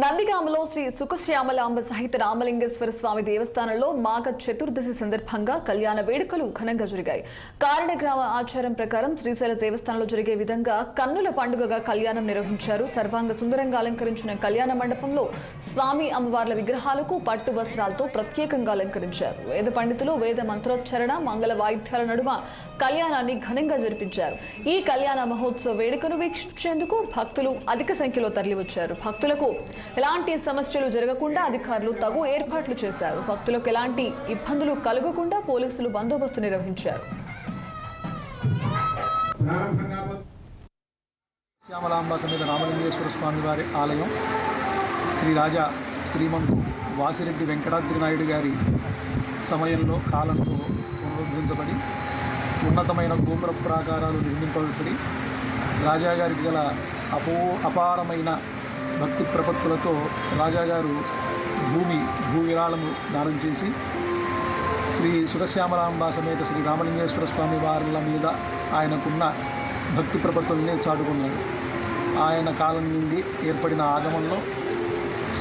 నందిగామలో శ్రీ సుఖశ్యామలాంబ సహిత రామలింగేశ్వర స్వామి దేవస్థానంలో మాఘ చతుర్దశి సందర్భంగా కళ్యాణ వేడుకలు ఘనంగా జరిగాయి. కారణగ్రామ ఆచారం ప్రకారం శ్రీశైల దేవస్థానంలో జరిగే విధంగా కన్నుల పండుగగా కళ్యాణం నిర్వహించారు. సర్వాంగ సుందరంగా అలంకరించిన కళ్యాణ మండపంలో స్వామి అమ్మవార్ల విగ్రహాలకు పట్టు వస్త్రాలతో ప్రత్యేకంగా అలంకరించారు. వేద పండితులు వేద మంత్రోచ్చరణ మంగళ వాయిద్యాల నడుమ కళ్యాణాన్ని ఘనంగా జరిపించారు. ఈ కళ్యాణ మహోత్సవ వేడుకను వీక్షించేందుకు భక్తులు అధిక సంఖ్యలో తరలివచ్చారు. భక్తులకు ఎలాంటి సమస్యలు జరగకుండా అధికారులు తగు ఏర్పాట్లు చేశారు. భక్తులకు ఎలాంటి ఇబ్బందులు కలగకుండా పోలీసులు బందోబస్తు నిర్వహించారు. శ్యామలాంబ సమేత రామలింగేశ్వర స్వామి వారి ఆలయం శ్రీ రాజా శ్రీమంతు వాసిరెడ్డి వెంకటాద్రి నాయుడు గారి సమయంలో కాలంలో పునరుద్ధరించబడి ఉన్నతమైన గోపుర ప్రాకారాలు నిర్మింపబడి రాజాగారికి గల అపారమైన భక్తి ప్రపత్తులతో రాజాగారు భూ విరాళము దానం చేసి శ్రీ సుఖశ్యామలాంబ సమేత శ్రీ రామలింగేశ్వర స్వామి వారిల మీద ఆయనకున్న భక్తి ప్రపత్తుల్ని చాటుకున్నారు. ఆయన కాలం నుండి ఏర్పడిన ఆగమంలో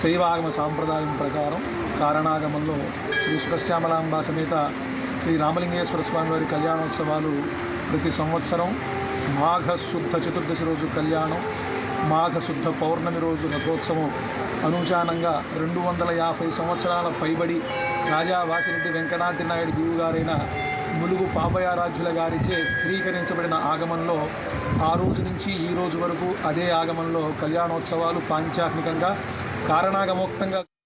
శైవాగమ సాంప్రదాయం ప్రకారం కారణాగమంలో శ్రీ సుఖశ్యామలాంబ సమేత శ్రీ రామలింగేశ్వర స్వామి వారి కళ్యాణోత్సవాలు ప్రతి సంవత్సరం మాఘ శుద్ధ చతుర్దశి రోజు కళ్యాణం, మాఘ శుద్ధ పౌర్ణమి రోజు రథోత్సవం అనూచానంగా 250 సంవత్సరాల పైబడి రాజా వాసిరెడ్డి వెంకటాద్రి నాయుడు గురువు గారైన ములుగు పాపయారాధ్యుల గారిచే స్థిరీకరించబడిన ఆగమంలో ఆ రోజు నుంచి ఈ రోజు వరకు అదే ఆగమంలో కళ్యాణోత్సవాలు పాంచాత్మికంగా కారణాగమోక్తంగా